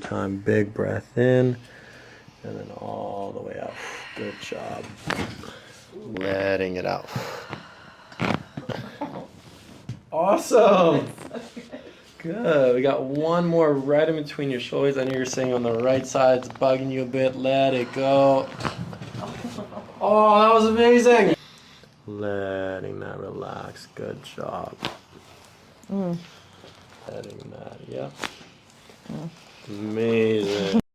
Time, big breath in, and then all the way out. Good job. Letting it out. Awesome. Good. We got one more right in between your shoulders. I know you're saying on the right side, it's bugging you a bit. Let it go. Oh, that was amazing. Letting that relax. Good job. Letting that, yep. Amazing.